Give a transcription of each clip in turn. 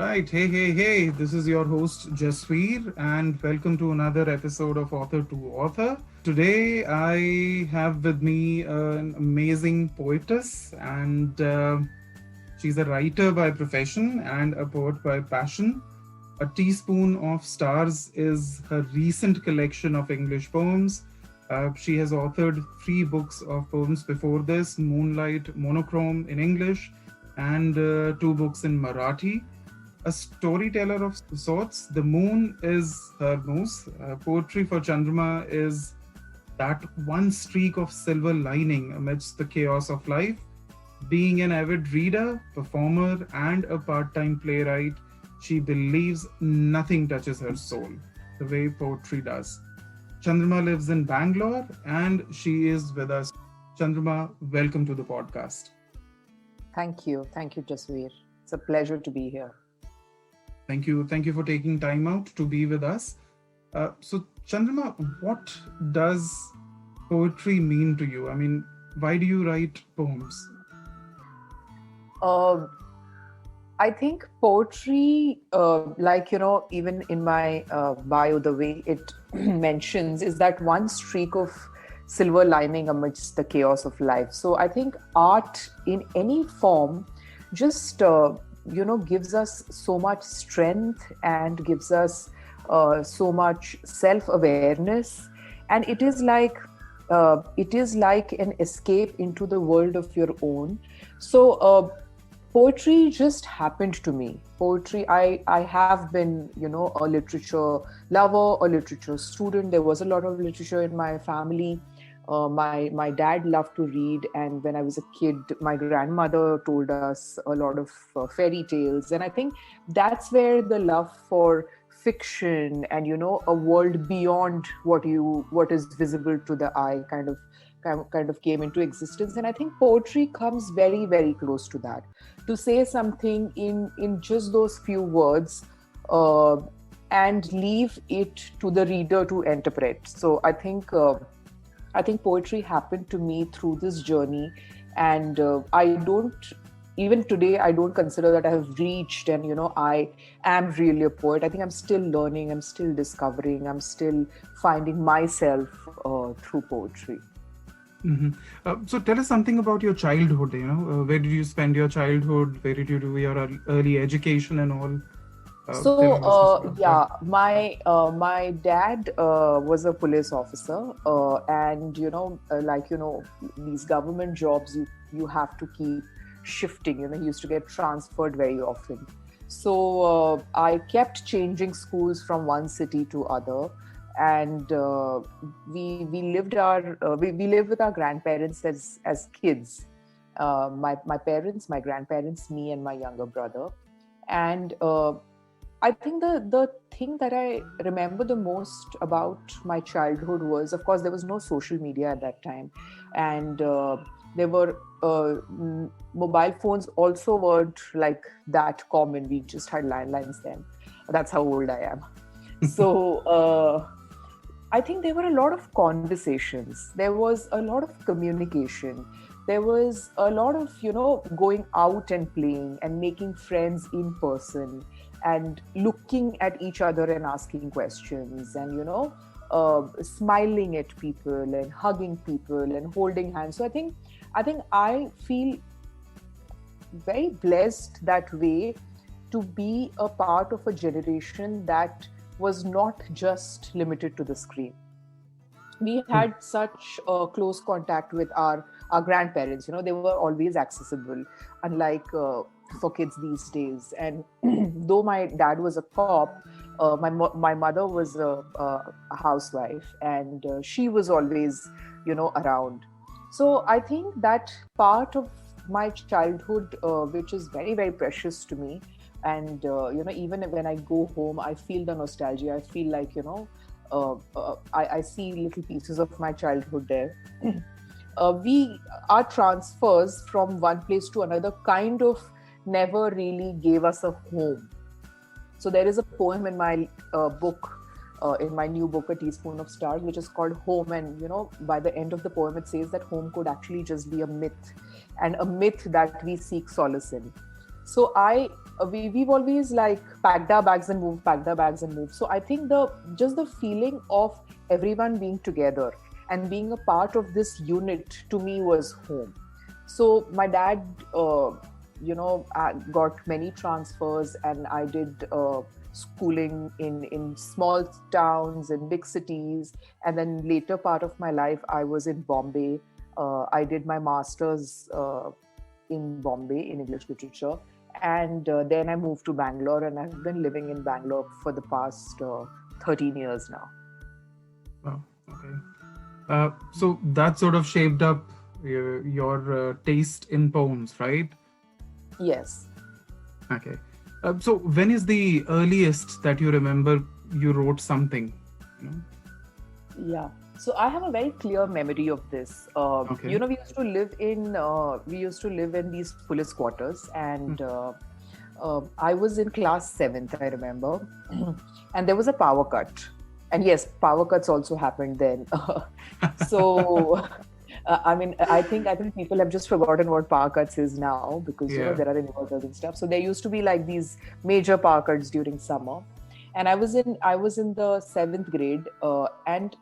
Right. Hey, hey, hey. This is your host, Jasveer, and welcome to another episode of Author to Author. Today, I have with me an amazing poetess, and she's a writer by profession and a poet by passion. A Teaspoon of Stars is her recent collection of English poems. She has authored three books of poems before this: Moonlight, Monochrome in English, and two books in Marathi. A storyteller of sorts. The moon is her muse. Poetry for Chandrama is that one streak of silver lining amidst the chaos of life. Being an avid reader, performer, and a part time playwright, she believes nothing touches her soul the way poetry does. Chandrama lives in Bangalore and she is with us. Chandrama, welcome to the podcast. Thank you. Thank you, Jasveer. It's a pleasure to be here. Thank you. Thank you for taking time out to be with us. So, Chandrama, what does poetry mean to you? I mean, why do you write poems? Uh, I think poetry, even in my bio, the way it mentions is that one streak of silver lining amidst the chaos of life. So I think art in any form just, gives us so much strength and gives us so much self-awareness. And it is like an escape into the world of your own. So poetry just happened to me. Poetry, I have been, a literature lover, a literature student. There was a lot of literature in my family. My dad loved to read, and when I was a kid, my grandmother told us a lot of fairy tales. And I think that's where the love for fiction and a world beyond what is visible to the eye kind of came into existence. And I think poetry comes very, very close to that. To say something in just those few words, and leave it to the reader to interpret. So I think poetry happened to me through this journey, and even today, I don't consider that I have reached and, I am really a poet. I think I'm still learning, I'm still discovering, I'm still finding myself through poetry. Mhm. So tell us something about your childhood. Where did you spend your childhood? Where did you do your early education and all? Tell us about that. My dad was a police officer, and these government jobs, you have to keep shifting. He used to get transferred very often. So I kept changing schools from one city to other, and we lived with our grandparents as kids. My parents, my grandparents, me, and my younger brother, and. I think the thing that I remember the most about my childhood was, of course, there was no social media at that time, and there were mobile phones also weren't like that common. We just had landlines then. That's how old I am. So I think there were a lot of conversations. There was a lot of communication. There was a lot of, going out and playing and making friends in person and looking at each other and asking questions and, smiling at people and hugging people and holding hands. So I feel very blessed that way to be a part of a generation that was not just limited to the screen. We had such close contact with our grandparents. They were always accessible, unlike for kids these days. And though my dad was a cop, my mother was a housewife, and she was always around. So I think that part of my childhood, which is very, very precious to me, and even when I go home, I feel the nostalgia. I feel like I see little pieces of my childhood there. Our transfers from one place to another kind of never really gave us a home. So there is a poem in my book, in my new book, A Teaspoon of Stars, which is called Home. And, by the end of the poem, it says that home could actually just be a myth, and a myth that we seek solace in. So we've always like packed our bags and moved, packed our bags and moved. So I think the feeling of everyone being together and being a part of this unit to me was home. So my dad, got many transfers, and I did schooling in small towns and big cities. And then later part of my life, I was in Bombay. I did my master's in Bombay in English literature. And then I moved to Bangalore, and I've been living in Bangalore for the past 13 years now. Wow. Okay. So that sort of shaped up your taste in poems, right? Yes. Okay. So when is the earliest that you remember you wrote something? You know? Yeah. So I have a very clear memory of this. Okay. We used to live in these police quarters, and I was in class 7th, I remember, and there was a power cut. And yes, power cuts also happened then. So, I think people have just forgotten what power cuts is now, because Yeah. there are inverters and stuff. So there used to be like these major power cuts during summer, and I was in the 7th grade, and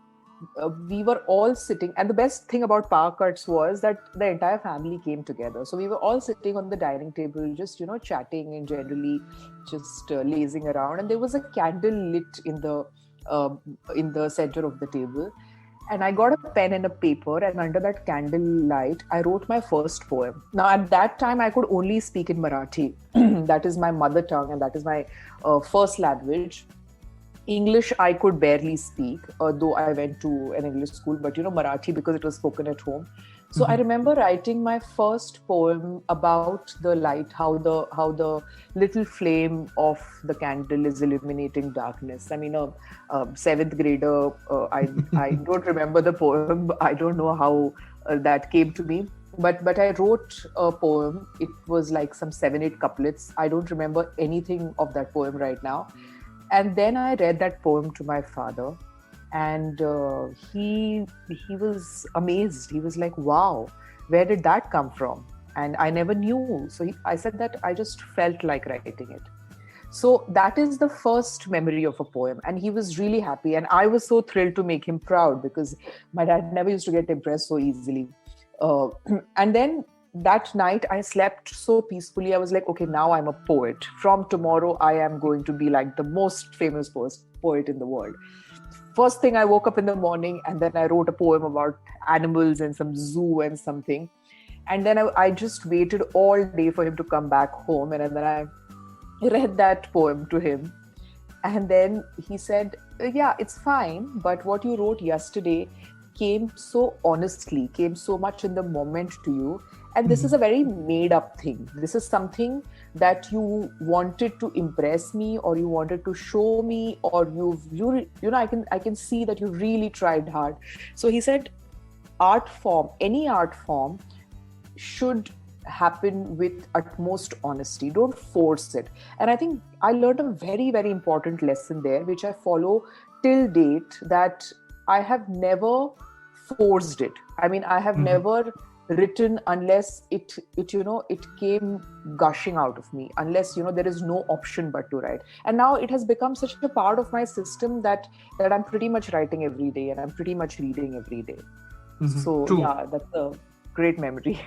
we were all sitting. And the best thing about power cuts was that the entire family came together. So we were all sitting on the dining table, just chatting and generally just lazing around. And there was a candle lit in the center of the table. And I got a pen and a paper, and under that candle light, I wrote my first poem. Now, at that time, I could only speak in Marathi. That is my mother tongue, and that is my first language. English, I could barely speak, though I went to an English school, but Marathi, because it was spoken at home. So I remember writing my first poem about the light, how the little flame of the candle is illuminating darkness. I mean, a 7th grader, I don't remember the poem. I don't know how that came to me. But I wrote a poem. It was like some 7-8 couplets. I don't remember anything of that poem right now. And then I read that poem to my father, and he was amazed. He was like, "Wow, where did that come from?" And I never knew. So I said that I just felt like writing it. So that is the first memory of a poem, and he was really happy, and I was so thrilled to make him proud, because my dad never used to get impressed so easily. Uh, and then that night I slept so peacefully. I was like, okay, now I'm a poet. From tomorrow, I am going to be like the most famous poet in the world. First thing, I woke up in the morning, and then I wrote a poem about animals and some zoo and something. And then I just waited all day for him to come back home. And then I read that poem to him. And then he said, yeah, it's fine. But what you wrote yesterday came so honestly, came so much in the moment to you. And this is a very made up thing. This is something that you wanted to impress me, or you wanted to show me, or I can see that you really tried hard. So he said, any art form should happen with utmost honesty. Don't force it. And I think I learned a very, very important lesson there, which I follow till date, that I have never forced it. I mean, I have never written unless it came gushing out of me, unless there is no option but to write. And now it has become such a part of my system that I'm pretty much writing every day, and I'm pretty much reading every day. So True. yeah, that's a great memory.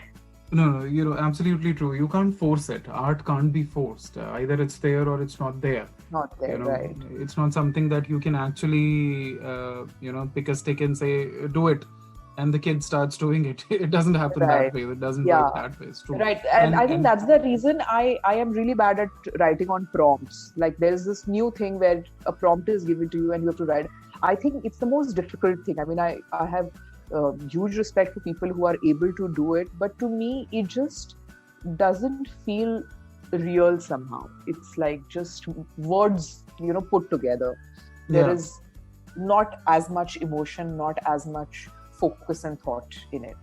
No, absolutely true. You can't force it. Art can't be forced. Either it's there or it's not there. Not there, right? It's not something that you can actually, pick a stick and say, do it, and the kid starts doing it. It doesn't happen that way. It doesn't work that way. It's true. Right. And I think that's the reason I am really bad at writing on prompts. Like, there's this new thing where a prompt is given to you and you have to write. I think it's the most difficult thing. I mean, I have huge respect for people who are able to do it, but to me, it just doesn't feel real somehow. It's like just words, put together. There is not as much emotion, not as much focus and thought in it,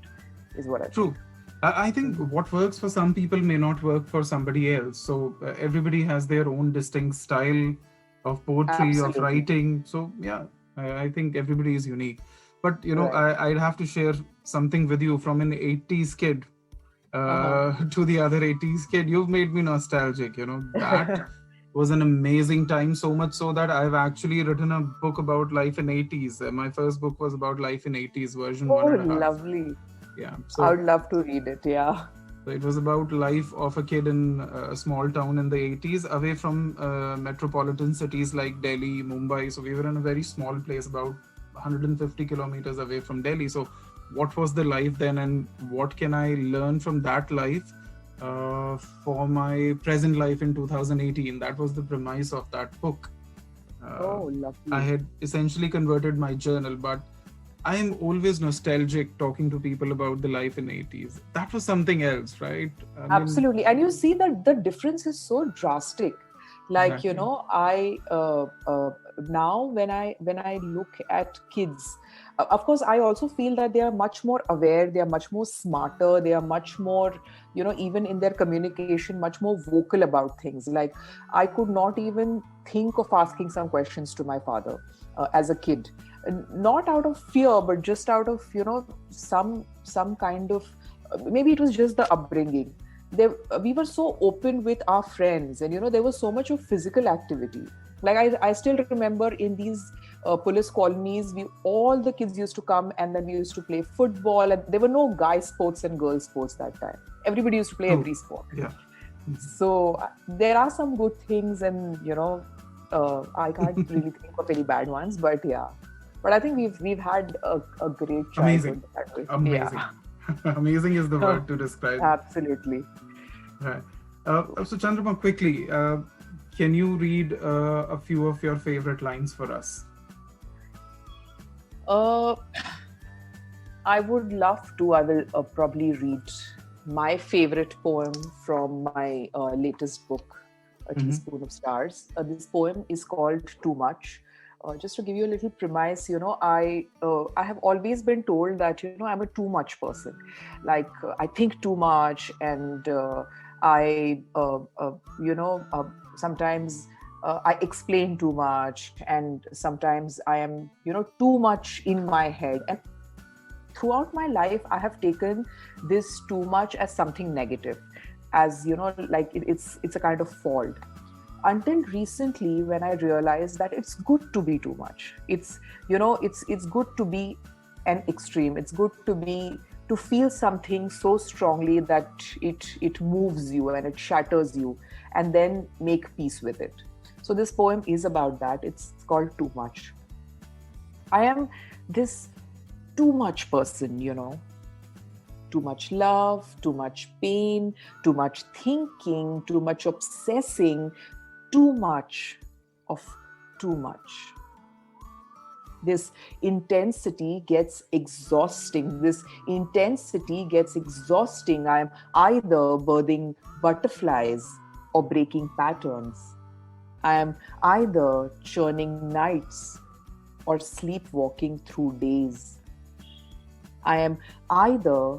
is what I think. True. I think what works for some people may not work for somebody else. So everybody has their own distinct style of poetry, Absolutely. of writing. So yeah, I think everybody is unique. But I'd have to share something with you from an 80s kid. to the other 80s kid. You've made me nostalgic. That was an amazing time, so much so that I've actually written a book about life in 80s. My first book was about life in 80s, version one Oh, and a half. lovely. Yeah. I So would love to read it. Yeah. it was about life of a kid in a small town in the 80s, away from metropolitan cities like Delhi, Mumbai. So we were in a very small place, about 150 kilometers away from Delhi. So what was the life then, and what can I learn from that life for my present life in 2018? That was the premise of that book. Uh, Oh, I lovely. had essentially converted my journal, but I am always nostalgic talking to people about the life in 80s. That was something else, right? I mean, Absolutely. And you see that the difference is so drastic. Like, exactly. I now when I look at kids, of course, I also feel that they are much more aware, they are much more smarter, they are much more, even in their communication, much more vocal about things. Like, I could not even think of asking some questions to my father as a kid, not out of fear, but just out of, some kind of, maybe it was just the upbringing. We were so open with our friends, and there was so much of physical activity. Like, I still remember in these police colonies, we all the kids used to come, and then we used to play football, and there were no guy sports and girl sports that time. Everybody used to play True. every sport. Yeah. So there are some good things, and I can't really think of any bad ones, but yeah. But I think we've had a great Amazing. childhood that way. Amazing. Yeah. Amazing is the word to describe. Absolutely. Right. So, Chandrama, quickly, can you read a few of your favorite lines for us? Uh, I would love to. I will probably read my favorite poem from my latest book, A Mm-hmm. Teaspoon of Stars. This poem is called Too Much. Just to give you a little premise, I have always been told that I'm a too much person. Like, I think too much, and I sometimes I explain too much, and sometimes I am too much in my head. And throughout my life, I have taken this too much as something negative, as like it's a kind of fault, until recently, when I realized that it's good to be too much. It's good to be an extreme. It's good to feel something so strongly that it moves you and it shatters you, and then make peace with it. So this poem is about that. It's called Too Much. I am this too much person, too much love, too much pain, too much thinking, too much obsessing, too much of too much. This intensity gets exhausting. This intensity gets exhausting. I am either birthing butterflies or breaking patterns. I am either churning nights or sleepwalking through days. I am either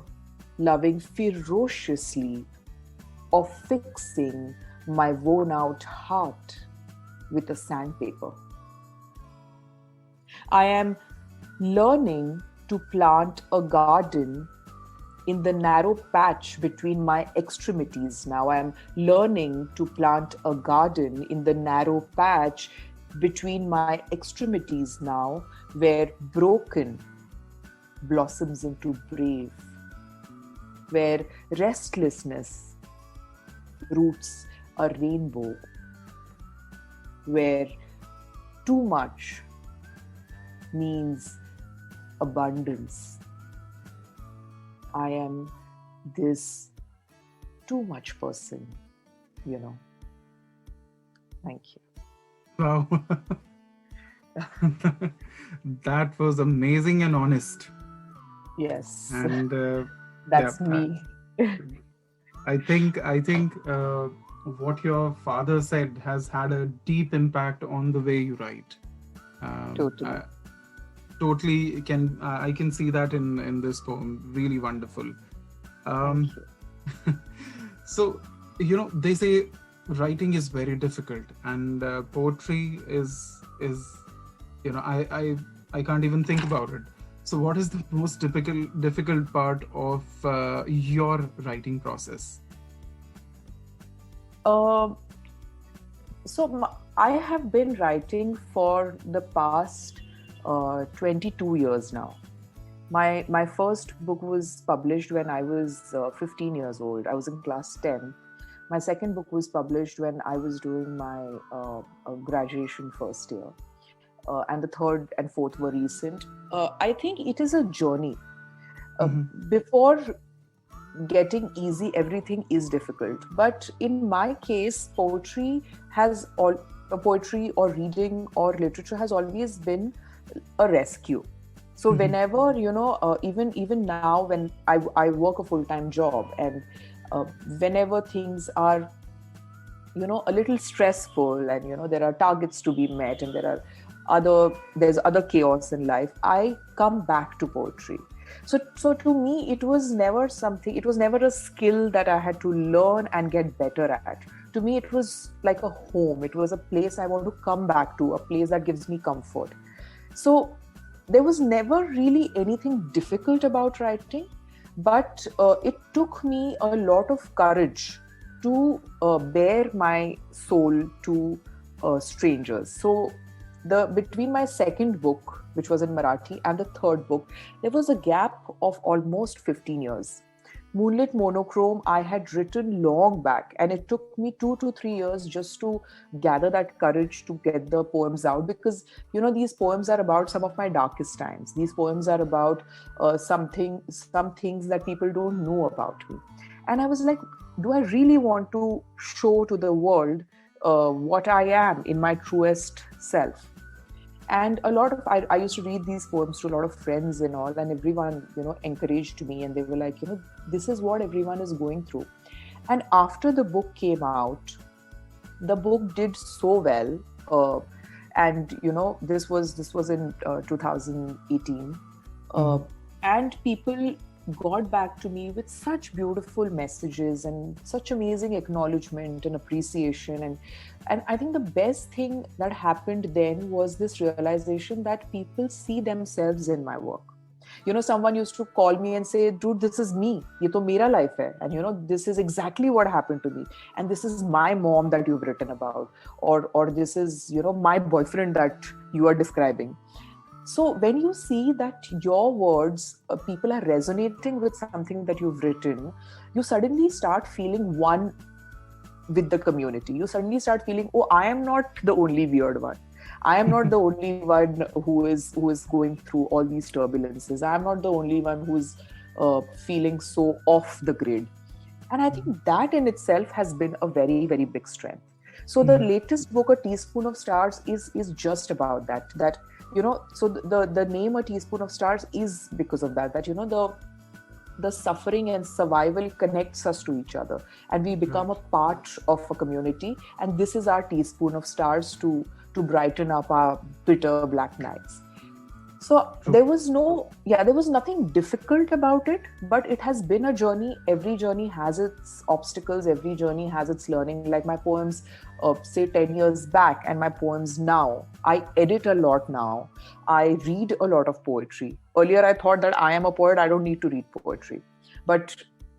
loving ferociously or fixing my worn out heart with a sandpaper. I am learning to plant a garden in the narrow patch between my extremities. Now I am learning to plant a garden in the narrow patch between my extremities now, where broken blossoms into brave, where restlessness roots a rainbow, where too much means abundance. I am this too much person, Thank you. Wow. That was amazing and honest. Yes, And yeah, that's me. I think what your father said has had a deep impact on the way you write. Totally. I totally can I can see that in this poem. Really wonderful. Thank Um, you. so they say writing is very difficult, and poetry is I can't even think about it. So, what is the most difficult part of your writing process? Um, I have been writing for the past 22 years now. My first book was published when I was 15 years old. I was in class 10. My second book was published when I was doing my graduation first year. And the third and fourth were recent. I think it is a journey. Uh, Mm-hmm. Before getting easy, everything is difficult. But in my case, poetry or reading or literature has always been a rescue. So Mm-hmm. whenever even now when I work a full-time job, and whenever things are a little stressful, and there are targets to be met, and there's other chaos in life, I come back to poetry. So to me, it was never a skill that I had to learn and get better at. To me, it was like a home. It was a place I want to come back to, a place that gives me comfort. So there was never really anything difficult about writing, but it took me a lot of courage to bare my soul to strangers. So between my second book, which was in Marathi, and the third book, there was a gap of almost 15 years. Moonlit Monochrome, I had written long back, and it took me 2 to 3 years just to gather that courage to get the poems out, because these poems are about some of my darkest times. These poems are about some things that people don't know about me. And I was like, do I really want to show to the world what I am in my truest self? And I used to read these poems to a lot of friends and all, and everyone encouraged me, and they were like, this is what everyone is going through. And after the book came out, the book did so well, and this was in 2018, uh, Mm-hmm. and people got back to me with such beautiful messages and such amazing acknowledgement and appreciation. And I think the best thing that happened then was this realization that people see themselves in my work. Someone used to call me and say, dude, this is me, ye to mera life hai, and this is exactly what happened to me, and this is my mom that you've written about, or this is my boyfriend that you are describing. So when you see that your words, people are resonating with something that you've written, you suddenly start feeling one with the community. You suddenly start feeling, oh, I am not the only weird one. I am not the only one who is going through all these turbulences. I am not the only one who is feeling so off the grid. And I think that in itself has been a very, very big strength. So the Mm-hmm. latest book, A Teaspoon of Stars, is just about that. So the name A Teaspoon of Stars is because of that. That the suffering and survival connects us to each other, and we become Right. a part of a community. And this is our teaspoon of stars to brighten up our bitter black nights. So True. there was nothing difficult about it, but it has been a journey. Every journey has its obstacles. Every journey has its learning. Like my poems, say 10 years back, and my poems now. I edit a lot now. I read a lot of poetry. Earlier, I thought that I am a poet. I don't need to read poetry, but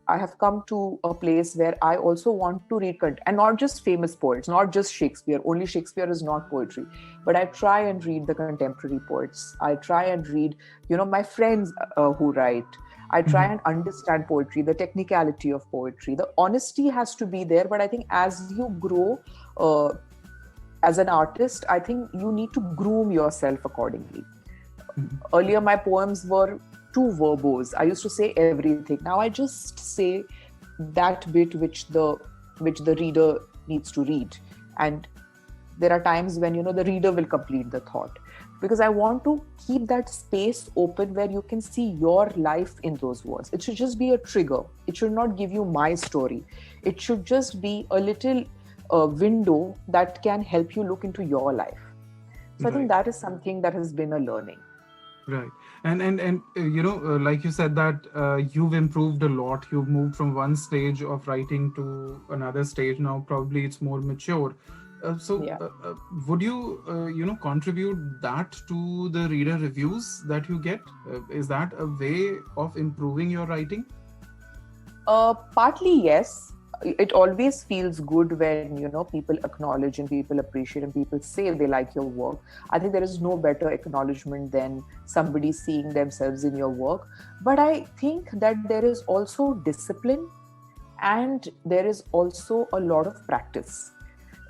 I have come to a place where I also want to read and not just famous poets, not just Shakespeare. Only Shakespeare is not poetry, but I try and read the contemporary poets. I try and read, my friends who write. I try Mm-hmm. and understand poetry, the technicality of poetry. The honesty has to be there, but I think as you grow uh, as an artist, I think you need to groom yourself accordingly. Mm-hmm. Earlier, my poems were too verbose. I used to say everything. Now I just say that bit which the reader needs to read. And there are times when the reader will complete the thought, because I want to keep that space open where you can see your life in those words. It should just be a trigger. It should not give you my story. It should just be a little window that can help you look into your life. So I think Right. that is something that has been a learning. Right. Like you said that you've improved a lot. You've moved from one stage of writing to another stage. Now probably it's more mature. So, Yeah. would you, contribute that to the reader reviews that you get? Is that a way of improving your writing? Partly yes. It always feels good when people acknowledge and people appreciate and people say they like your work. I think there is no better acknowledgement than somebody seeing themselves in your work. But I think that there is also discipline and there is also a lot of practice.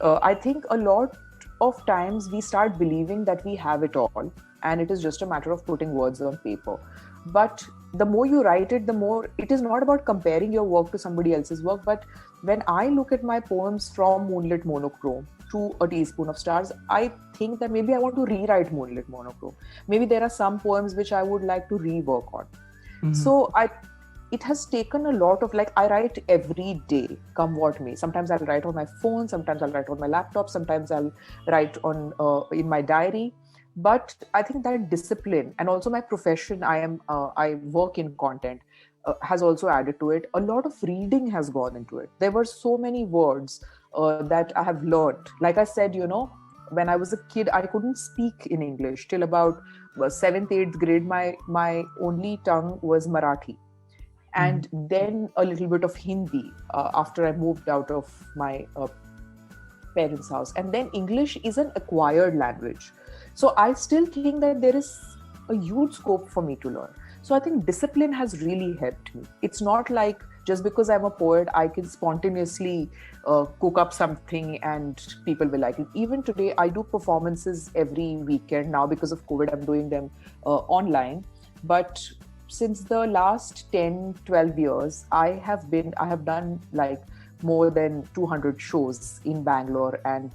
I think a lot of times we start believing that we have it all, and it is just a matter of putting words on paper. But the more you write it, the more it is not about comparing your work to somebody else's work. But when I look at my poems from Moonlit Monochrome to A Teaspoon of Stars, I think that maybe I want to rewrite Moonlit Monochrome. Maybe there are some poems which I would like to rework on. Mm-hmm. So it has taken a lot of, like, I write every day, come what may. Sometimes I'll write on my phone, sometimes I'll write on my laptop, sometimes I'll write on in my diary. But I think that discipline and also my profession, I work in content, has also added to it. A lot of reading has gone into it. There were so many words that I have learned. Like I said, when I was a kid, I couldn't speak in English till about 7th, 8th grade. My only tongue was Marathi, and then a little bit of Hindi after I moved out of my parents' house. And then English is an acquired language. So I still think that there is a huge scope for me to learn. So I think discipline has really helped me. It's not like just because I'm a poet, I can spontaneously cook up something and people will like it. Even today, I do performances every weekend. Now, because of COVID, I'm doing them online. But since the last 10-12 years, I have done like more than 200 shows in Bangalore and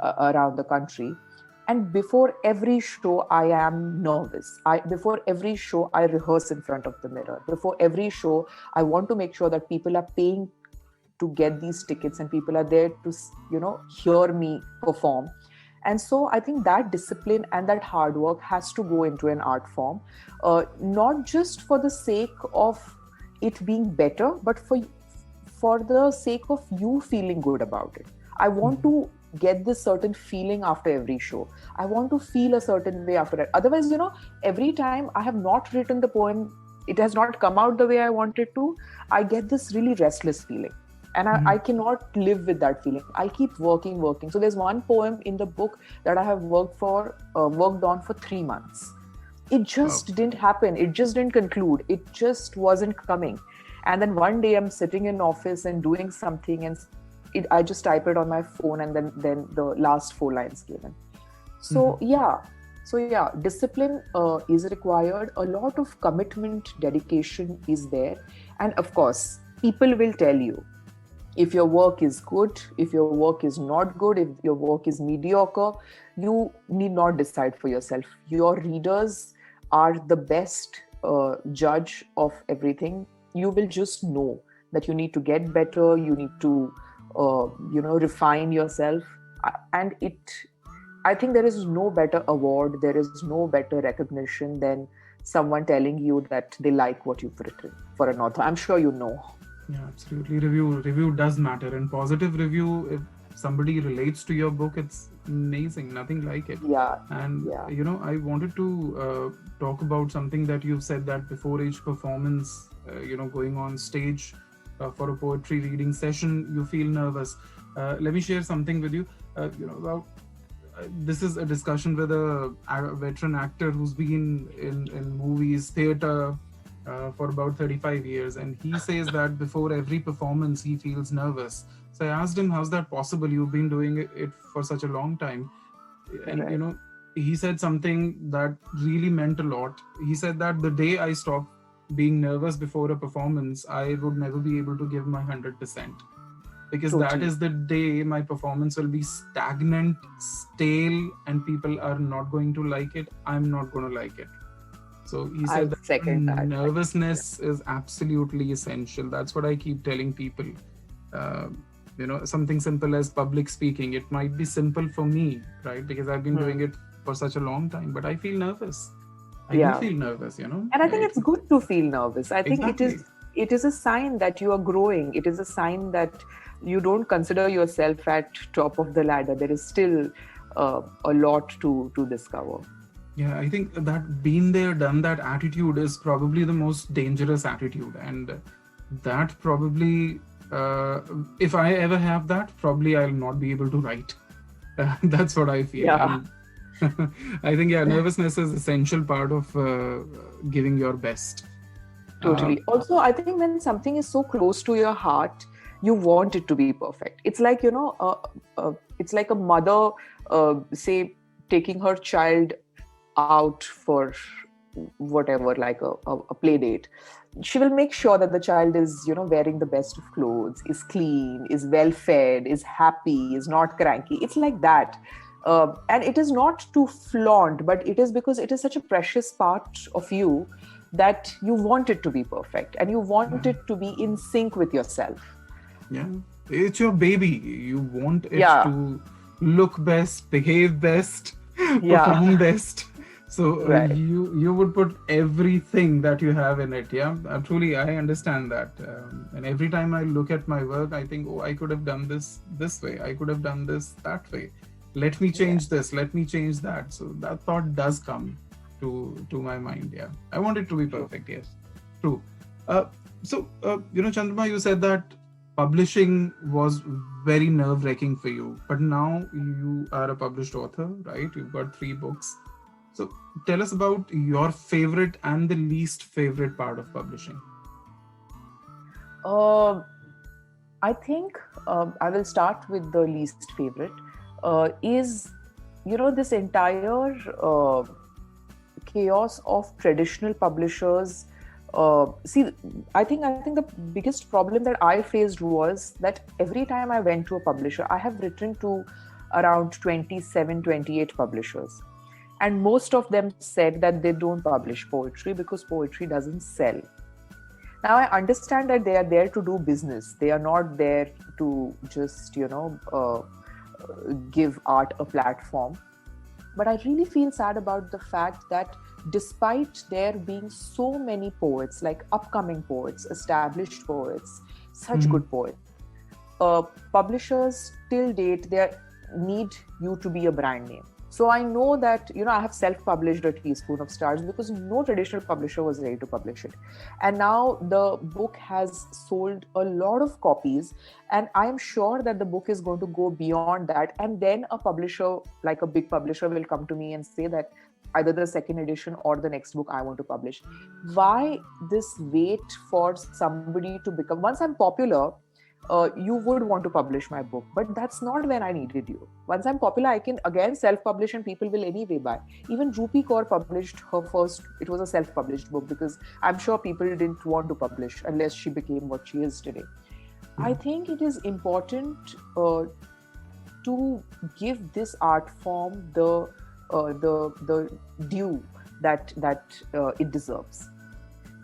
around the country. And before every show, I am nervous. Before every show, I rehearse in front of the mirror. Before every show, I want to make sure that people are paying to get these tickets and people are there to hear me perform. And so I think that discipline and that hard work has to go into an art form, not just for the sake of it being better, but for the sake of you feeling good about it. I want to get this certain feeling after every show. I want to feel a certain way after that. Otherwise, every time I have not written the poem, it has not come out the way I wanted to, I get this really restless feeling. And I cannot live with that feeling. I'll keep working. So there's one poem in the book that I have worked on for 3 months. It just didn't happen. It just didn't conclude. It just wasn't coming. And then one day I'm sitting in office and doing something, and I just type it on my phone, and then the last 4 lines came in. So yeah, discipline is required. A lot of commitment, dedication is there. And of course, people will tell you if your work is good, if your work is not good, if your work is mediocre. You need not decide for yourself. Your readers are the best judge of everything. You will just know that you need to get better, you need to refine yourself. And I think there is no better award, there is no better recognition than someone telling you that they like what you've written for an author. I'm sure you know. Yeah, absolutely. Review does matter, and positive review, if somebody relates to your book, it's amazing. Nothing like it. Yeah. And I wanted to talk about something that you've said, that before each performance, going on stage for a poetry reading session, you feel nervous. Let me share something with you. About this is a discussion with a veteran actor who's been in movies, theater, for about 35 years, and he says that before every performance he feels nervous. So I asked him, how's that possible? You've been doing it for such a long time. And Right. He said something that really meant a lot. He said that the day I stop being nervous before a performance, I would never be able to give my 100%, because that Totally. is the day my performance will be stagnant, stale, and people are not going to like it. I'm not going to like it. So he I said that second that. nervousness is absolutely essential. That's what I keep telling people. Something simple as public speaking. It might be simple for me, right? Because I've been doing it for such a long time, but I feel nervous. I do feel nervous, And I think it's good to feel nervous. I think it Exactly. is it is a sign that you are growing. It is a sign that you don't consider yourself at top of the ladder. There is still a lot to discover. Yeah, I think that been there, done that attitude is probably the most dangerous attitude. And that probably, if I ever have that, probably I'll not be able to write. That's what I feel. Yeah. I think, yeah, nervousness is essential part of giving your best. Totally. Also, I think when something is so close to your heart, you want it to be perfect. It's like, it's like a mother, say, taking her child out for whatever, like a play date. She will make sure that the child is, wearing the best of clothes, is clean, is well fed, is happy, is not cranky. It's like that. And it is not to flaunt, but it is because it is such a precious part of you that you want it to be perfect and you want it to be in sync with yourself. Yeah, it's your baby. You want it to look best, behave best, perform best. So you would put everything that you have in it. Yeah, truly, I understand that. And every time I look at my work, I think, oh, I could have done this way. I could have done this that way. Let me change this. Let me change that. So that thought does come to my mind. Yeah, I want it to be perfect. Yes, true. So Chandrama, you said that publishing was very nerve-wracking for you, but now you are a published author, right? You've got 3 books. So tell us about your favorite and the least favorite part of publishing. I think I will start with the least favorite. Is this entire chaos of traditional publishers. I think the biggest problem that I faced was that every time I went to a publisher, I have written to around 27, 28 publishers. And most of them said that they don't publish poetry because poetry doesn't sell. Now, I understand that they are there to do business. They are not there to just, give art a platform. But I really feel sad about the fact that despite there being so many poets, like upcoming poets, established poets, such good poets, publishers till date, they need you to be a brand name. So I know that, I have self-published A Teaspoon of Stars because no traditional publisher was ready to publish it. And now the book has sold a lot of copies, and I am sure that the book is going to go beyond that. And then a publisher, like a big publisher, will come to me and say that either the second edition or the next book I want to publish. Why this wait for somebody to become, once I'm popular, you would want to publish my book, but that's not when I needed you. Once I'm popular, I can again self-publish and people will anyway buy. Even Rupi Kaur published her first, it was a self-published book because I'm sure people didn't want to publish unless she became what she is today. I think it is important to give this art form the due that it deserves.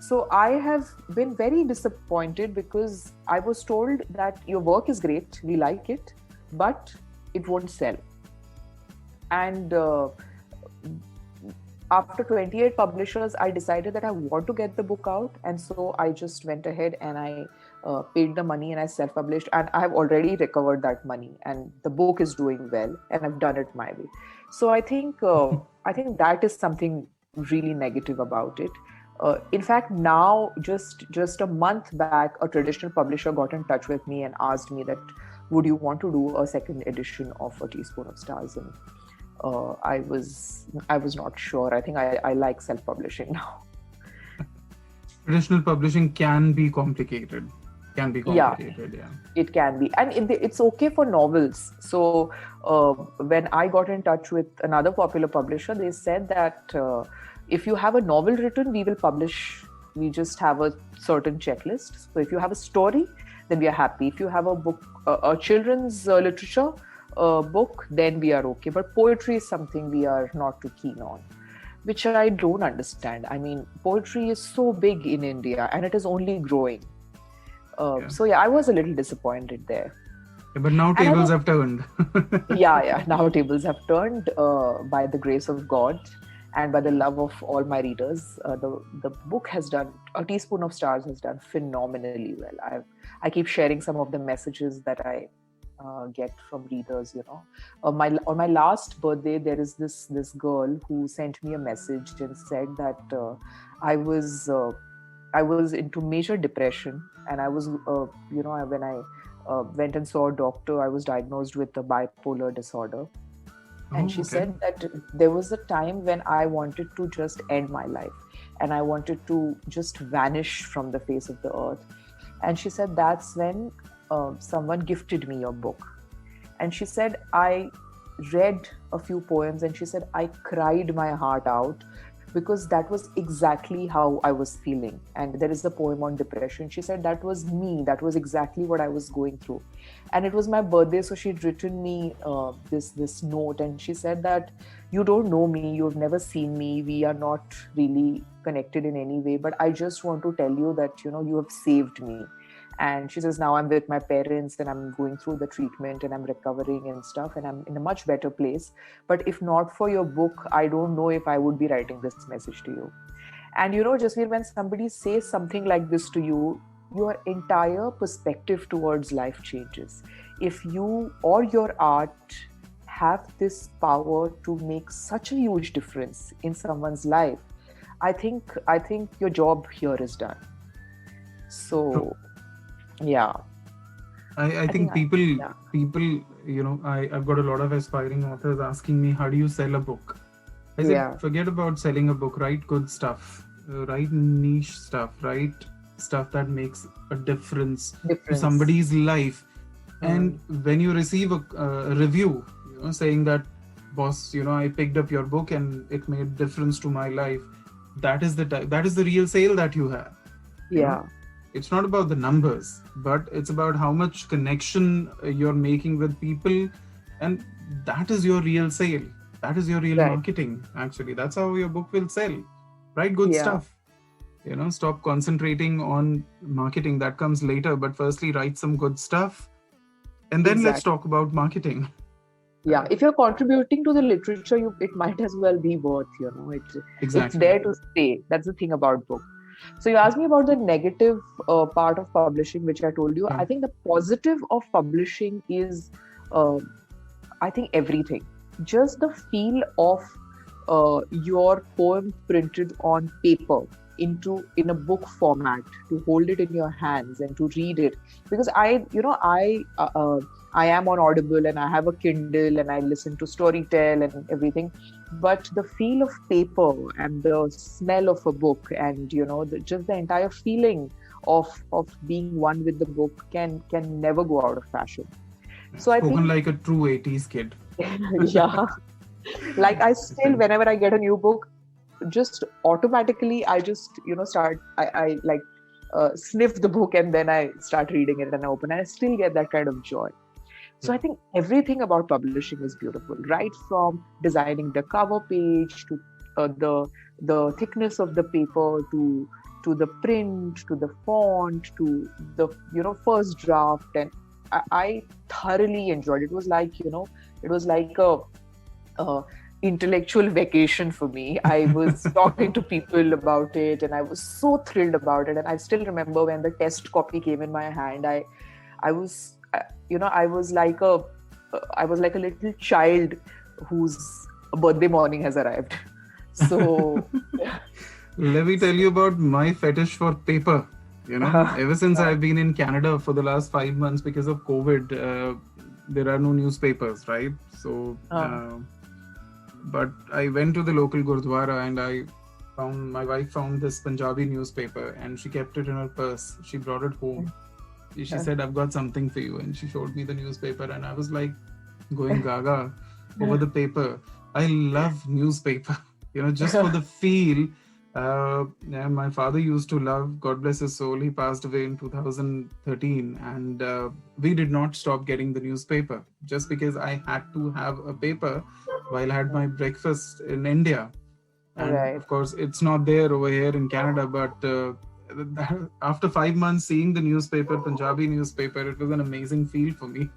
So I have been very disappointed because I was told that your work is great, we like it, but it won't sell. And after 28 publishers, I decided that I want to get the book out. And so I just went ahead and I paid the money and I self-published, and I have already recovered that money and the book is doing well and I've done it my way. So I think that is something really negative about it. In fact, now just a month back, a traditional publisher got in touch with me and asked me that, would you want to do a second edition of A Teaspoon of Stars? And I was not sure. I think I like self-publishing now. Traditional publishing can be complicated. Yeah. It can be. And it's okay for novels. So when I got in touch with another popular publisher, they said that if you have a novel written, we will publish. We just have a certain checklist. So if you have a story, then we are happy. If you have a book, a children's literature book, then we are okay. But poetry is something we are not too keen on, which I don't understand. I mean, poetry is so big in India and it is only growing. So I was a little disappointed there. Yeah, but now tables have turned. Now tables have turned by the grace of God. and by the love of all my readers. The book has done, A Teaspoon of Stars has done phenomenally well. I keep sharing some of the messages that I get from readers. On my last birthday, there is this girl who sent me a message and said that I was into major depression, and I was when I went and saw a doctor, I was diagnosed with a bipolar disorder. And Oh, she okay. said that there was a time when I wanted to just end my life, and I wanted to just vanish from the face of the earth. And she said that's when someone gifted me your book. And she said, I read a few poems, and she said, I cried my heart out, because that was exactly how I was feeling. And there is a poem on depression. She said, that was me. That was exactly what I was going through. And it was my birthday. So she'd written me this note. And she said that you don't know me. You've never seen me. We are not really connected in any way. But I just want to tell you that, you have saved me. And she says, now I'm with my parents and I'm going through the treatment and I'm recovering and stuff, and I'm in a much better place. But if not for your book, I don't know if I would be writing this message to you. And Jasveer, when somebody says something like this to you, your entire perspective towards life changes. If you or your art have this power to make such a huge difference in someone's life, I think your job here is done. True. So yeah, I I think think yeah, people, I've got a lot of aspiring authors asking me, how do you sell a book? I said, yeah, forget about selling a book, write good stuff, write niche stuff, write stuff that makes a difference to difference. somebody's life. And Mm, when you receive a review, saying that, boss, I picked up your book and it made difference to my life, that is the real sale that you have. You know, yeah, it's not about the numbers, but it's about how much connection you're making with people, and that is your real sale. That is your real right. marketing. Actually, that's how your book will sell. Write good Yeah, stuff. Stop concentrating on marketing, that comes later, but firstly write some good stuff, and then let's exactly. talk about marketing. Yeah, if you're contributing to the literature, it might as well be worth. It's Exactly. there to stay. That's the thing about book. So you asked me about the negative part of publishing, which I told you. Yeah. I think the positive of publishing is, uh, I think everything. Just the feel of your poem printed on paper in a book format, to hold it in your hands and to read it. Because I am on Audible and I have a Kindle and I listen to Storytel and everything, but the feel of paper and the smell of a book, and just the entire feeling of being one with the book can never go out of fashion. So I Spoken think like a true 80s kid. yeah, like I still, Listen. whenever I get a new book, just automatically I just start, I like sniff the book, and then I start reading it and I open, and I still get that kind of joy. So Yeah. I think everything about publishing is beautiful, right from designing the cover page to the thickness of the paper, to the print, to the font, to the first draft. And I thoroughly enjoyed it. It was like a intellectual vacation for me. I was talking to people about it, and I was so thrilled about it. And I still remember when the test copy came in my hand, I was I was like a little child whose birthday morning has arrived. So Let me tell you about my fetish for paper. Ever since uh, I've been in Canada for the last 5 months because of COVID, there are no newspapers, right? So, uh, but I went to the local Gurdwara and my wife found this Punjabi newspaper and she kept it in her purse. She brought it home. She said, I've got something for you. And she showed me the newspaper and I was like going gaga over the paper. I love newspaper, just for the feel. Yeah, my father used to love, God bless his soul, he passed away in 2013. And we did not stop getting the newspaper just because I had to have a paper while I had my breakfast in India. And right. of course, it's not there over here in Canada, but after 5 months seeing the newspaper, Punjabi newspaper, it was an amazing feel for me.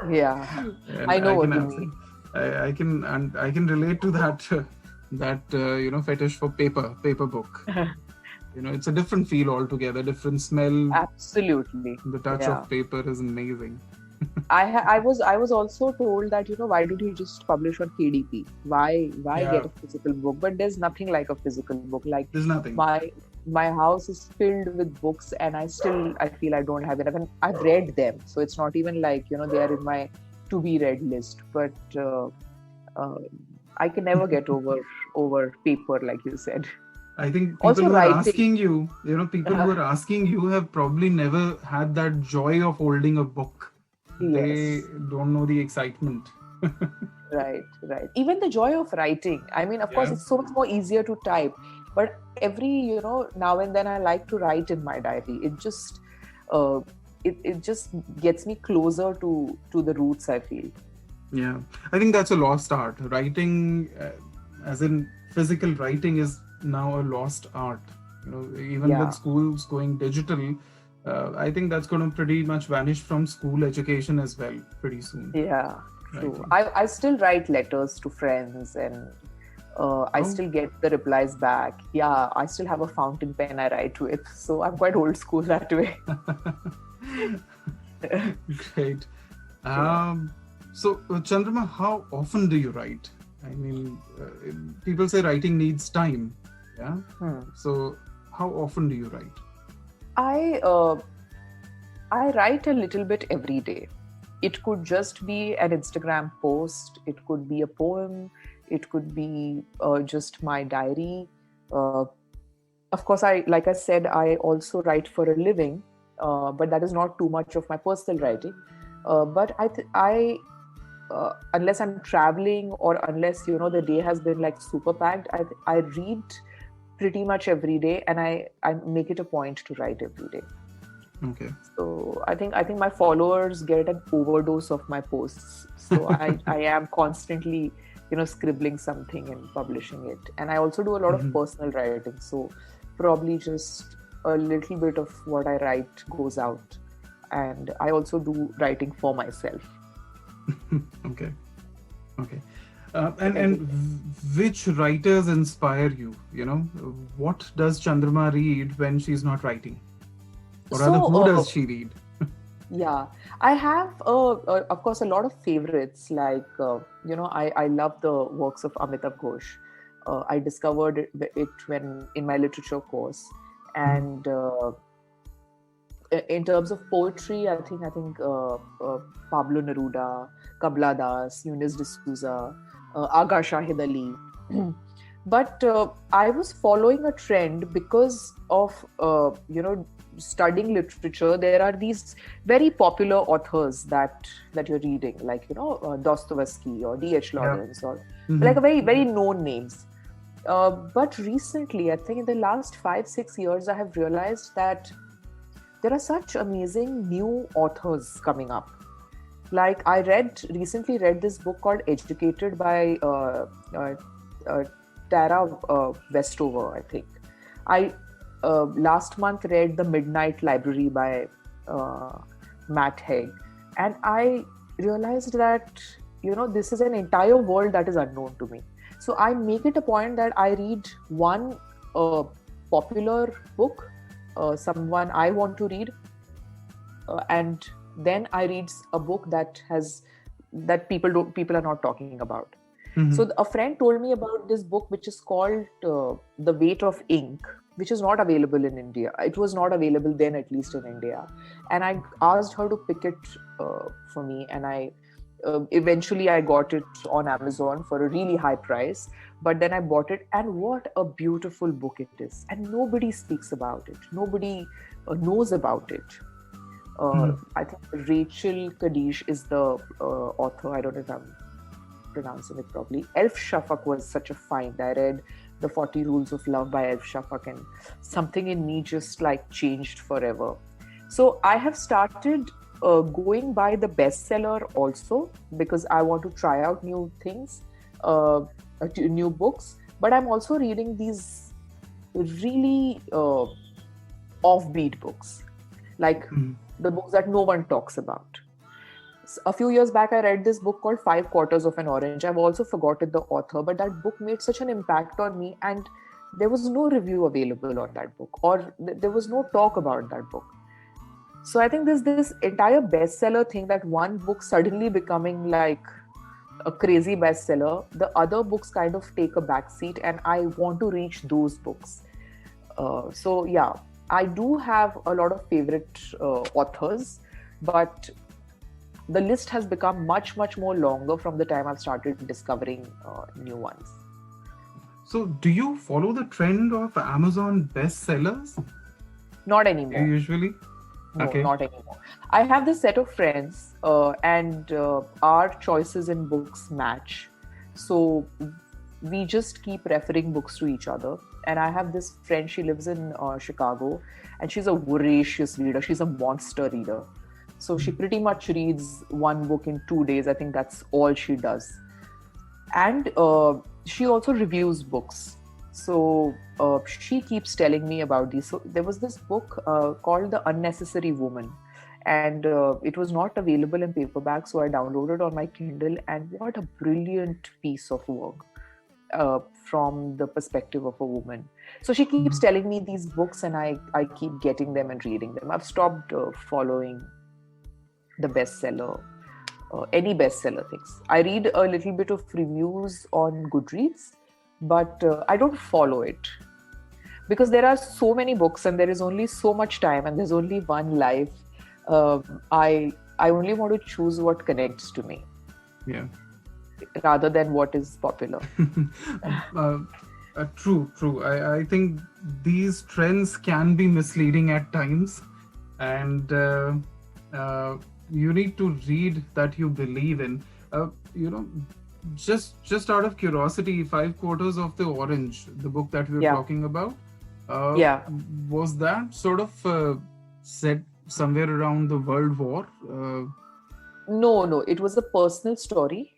Yeah, And I know what you mean. I can relate to that. that fetish for paper book. It's a different feel altogether, different smell. Absolutely. The touch Yeah. of paper is amazing. I was also told that, why don't you just publish on KDP? Why Yeah, get a physical book? But there's nothing like a physical book. Like there's nothing. my house is filled with books, and I feel I don't have enough. And I've read them, so it's not even like they are in my to be read list. But uh, I can never get over paper, like you said. I think people Also who are writing. asking you, people who are asking you have probably never had that joy of holding a book. They Yes. don't know the excitement. Right, right. Even the joy of writing. I mean, of course, Yeah. it's so much more easier to type, but every, now and then I like to write in my diary. Uh, it just gets me closer to the roots, I feel. Yeah, I think that's a lost art. Writing, as in physical writing, is now a lost art. Even with Yeah, schools going digital, I think that's going to pretty much vanish from school education as well pretty soon. yeah, true. Writing. I still write letters to friends, and I Oh, still get the replies back. Yeah, I still have a fountain pen I write with. So I'm quite old school that way. great. Yeah. Chandrama, how often do you write? I mean, people say writing needs time. Yeah. Hmm. So, how often do you write? I uh, I write a little bit every day. It could just be an Instagram post, it could be a poem, it could be just my diary. Uh, of course, like I said, I also write for a living, but that is not too much of my personal writing. But unless I'm traveling or unless the day has been like super packed, I read pretty much every day, and I make it a point to write every day. Okay. So I think my followers get an overdose of my posts. So I am constantly scribbling something and publishing it. And I also do a lot of Mhm. personal writing. So probably just a little bit of what I write goes out. And I also do writing for myself. Okay. Okay. But And every which writers inspire you? What does Chandrama read when she's not writing? Or rather, so who does she read? Yeah, I have, of course, a lot of favorites. Like, I love the works of Amitav Ghosh. I discovered it when in my literature course, Mhm. and in terms of poetry, I think Pablo Neruda, Kabla Das, Eunice D'Souza, Aga Shahid Ali. But I was following a trend because of studying literature. There are these very popular authors that you're reading, like Dostoevsky or D.H. Yeah. Lawrence, or like a Mhm. very known names. But recently, I think in the last 5-6 years, I have realized that there are such amazing new authors coming up. Like I recently read this book called Educated by uh, uh, Tara Westover, I think. I last month read The Midnight Library by uh, Matt Haig, and I realized that this is an entire world that is unknown to me. So I make it a point that I read one popular book, someone I want to read, and then I read a book that people are not talking about. So Mhm. a friend told me about this book, which is called The Weight of Ink, which is not available in India. It was not available then, at least in India. And I asked her to pick it for me, and I eventually I got it on Amazon for a really high price. But then I bought it, and what a beautiful book it is! And nobody speaks about it. Nobody knows about it. Mhm. I think Rachel Kadish is the author. I don't know if I'm pronouncing it properly. Elf Shafak was such a find. I read The 40 Rules of Love by Elf Shafak, and something in me just like changed forever. So I have started going by the bestseller also, because I want to try out new things, new books. But I'm also reading these really offbeat books, like Mhm. the books that no one talks about. A few years back, I read this book called Five Quarters of an Orange. I've also forgotten the author, but that book made such an impact on me, and there was no review available on that book, or there was no talk about that book. So I think there's this entire bestseller thing, that one book suddenly becoming like a crazy bestseller, the other books kind of take a backseat, and I want to reach those books. So yeah, I do have a lot of favorite authors, but the list has become much, much more longer from the time I've started discovering new ones. So, do you follow the trend of Amazon bestsellers? Not anymore. Usually? No, Okay. not anymore. I have this set of friends, and our choices in books match. So we just keep referring books to each other. And I have this friend, she lives in Chicago, and she's a voracious reader. She's a monster reader. So she pretty much reads one book in 2 days. I think that's all she does. And she also reviews books. So she keeps telling me about these. So there was this book called The Unnecessary Woman, and it was not available in paperback, so I downloaded on my Kindle, and what a brilliant piece of work from the perspective of a woman. So she keeps telling me these books, and I keep getting them and reading them. I've stopped following the bestseller, any bestseller things. I read a little bit of reviews on Goodreads, but I don't follow it, because there are so many books and there is only so much time and there's only one life. I only want to choose what connects to me. Yeah. Rather than what is popular. True. I think these trends can be misleading at times, and you need to read that you believe in. Just out of curiosity, Five Quarters of the Orange, the book that we were talking about, was that sort of set somewhere around the World War? No, it was a personal story.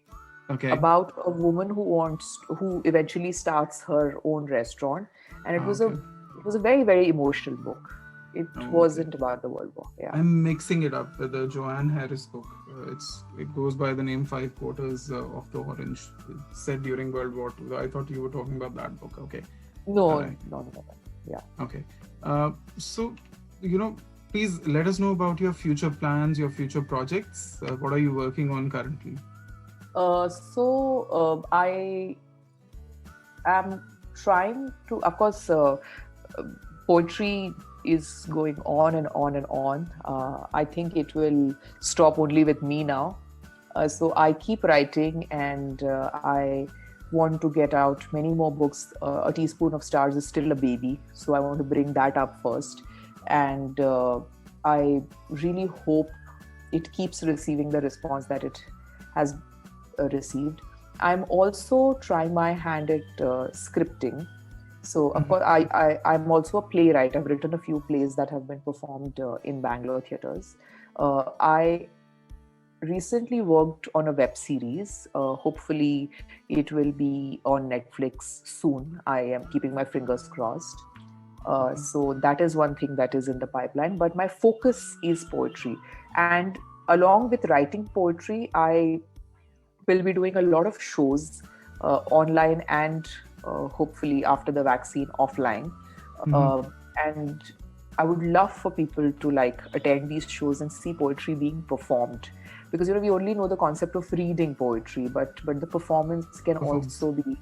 Okay. About a woman who eventually starts her own restaurant, and it was a very, very emotional book. It wasn't about the World War. Yeah, I'm mixing it up with the Joanne Harris book. It goes by the name Five Quarters of the Orange. It's set during World War II. I thought you were talking about that book. Okay. No. Yeah. Okay. So, please let us know about your future plans, your future projects. What are you working on currently? So I am trying to, of course, poetry is going on and on and on. I think it will stop only with me now. So I keep writing, and I want to get out many more books. A Teaspoon of Stars is still a baby, so I want to bring that up first. And I really hope it keeps receiving the response that it has received. I'm also trying my hand at scripting. So of course, I'm also a playwright. I've written a few plays that have been performed in Bangalore theatres. I recently worked on a web series. Hopefully it will be on Netflix soon. I am keeping my fingers crossed. So that is one thing that is in the pipeline. But my focus is poetry. And along with writing poetry, I will be doing a lot of shows online and hopefully after the vaccine offline. And I would love for people to attend these shows and see poetry being performed, because we only know the concept of reading poetry, but the performance can also be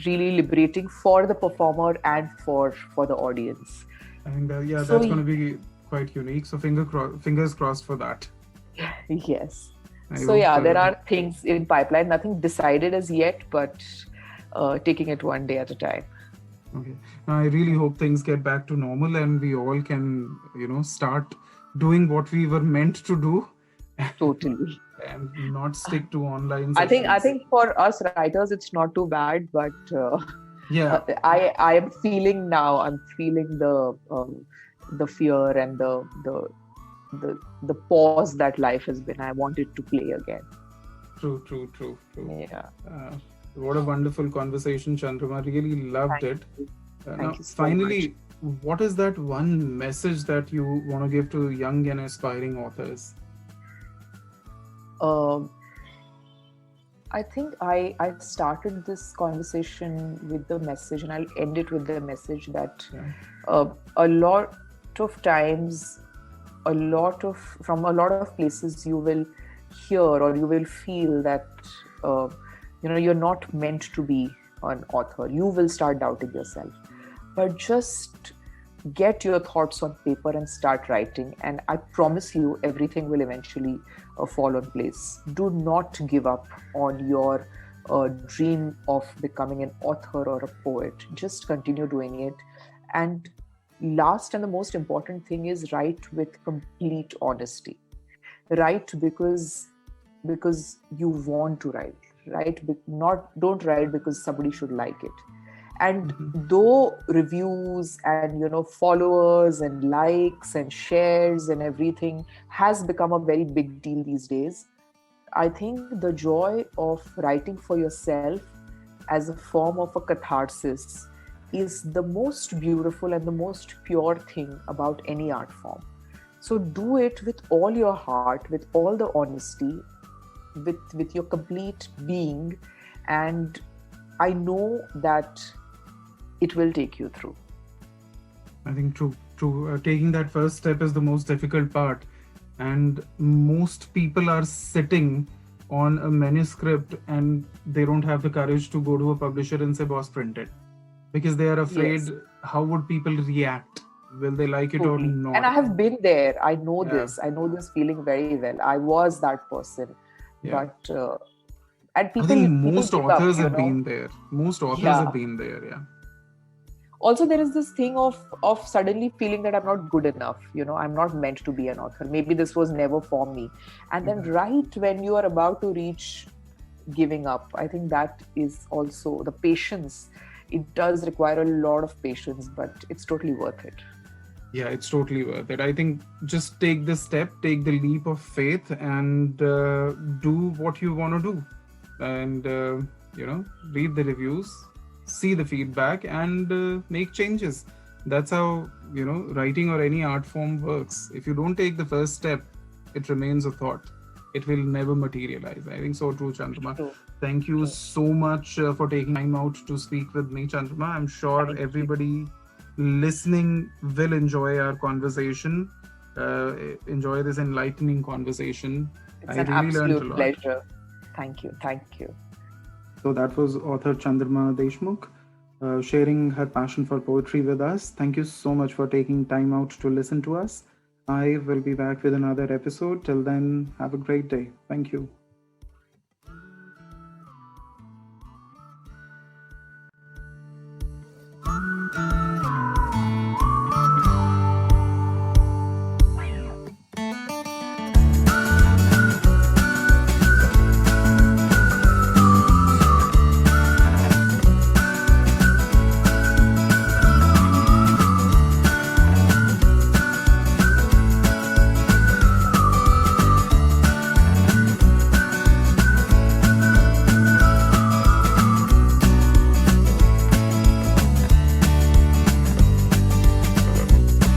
really liberating for the performer and for the audience. And that's going to be quite unique. So fingers crossed for that. Yes. There are things in pipeline, nothing decided as yet, but taking it one day at a time. Okay. Now, I really hope things get back to normal and we all can, start doing what we were meant to do. Totally. And not stick to online sessions. I think for us writers, it's not too bad, but I am feeling now. I'm feeling the fear and the pause that life has been. I want it to play again. True. Yeah. What a wonderful conversation, Chandrama. Really loved it. Thank you so finally, much. What is that one message that you want to give to young and aspiring authors? Um I think I started this conversation with the message, and I'll end it with the message that Yeah. a lot of times, from a lot of places, you will hear or you will feel that uh, you're not meant to be an author. You will start doubting yourself, but just get your thoughts on paper and start writing, and I promise you everything will eventually fall on place. Do not give up on your dream of becoming an author or a poet. Just continue doing it. And last and the most important thing is write with complete honesty. Write because you want to write. Not don't write because somebody should like it. And though reviews and followers and likes and shares and everything has become a very big deal these days, I think the joy of writing for yourself as a form of a catharsis is the most beautiful and the most pure thing about any art form. So do it with all your heart, with all the honesty, with your complete being, and I know that it will take you through. I think true. Taking that first step is the most difficult part, and most people are sitting on a manuscript and they don't have the courage to go to a publisher and say, "Boss, print it," because they are afraid. Yes. How would people react? Will they like it or Totally. And I not? have been there. I know Yeah, this. I know this feeling very well. I was that person. yeah. But, and I think people most give up, authors have been there. Most authors have Yeah. been there. Yeah. Also, there is this thing of suddenly feeling that I'm not good enough. I'm not meant to be an author. Maybe this was never for me. And then right when you are about to reach giving up, I think that is also the patience. It does require a lot of patience, but it's totally worth it. Yeah, it's totally worth it. I think just take the step, take the leap of faith, and do what you want to do. And, read the reviews, see the feedback, and make changes. That's how, writing or any art form works. If you don't take the first step, it remains a thought. It will never materialize. I think so true, Chandrama. True. Thank you so much for taking time out to speak with me, Chandrama. I'm sure Thank you. everybody listening will enjoy our conversation, enjoy this enlightening conversation. It's I an really learned a absolute lot. pleasure. Thank you. Thank you. So that was author Chandrama Deshmukh sharing her passion for poetry with us. Thank you so much for taking time out to listen to us. I will be back with another episode. Till then, have a great day. Thank you.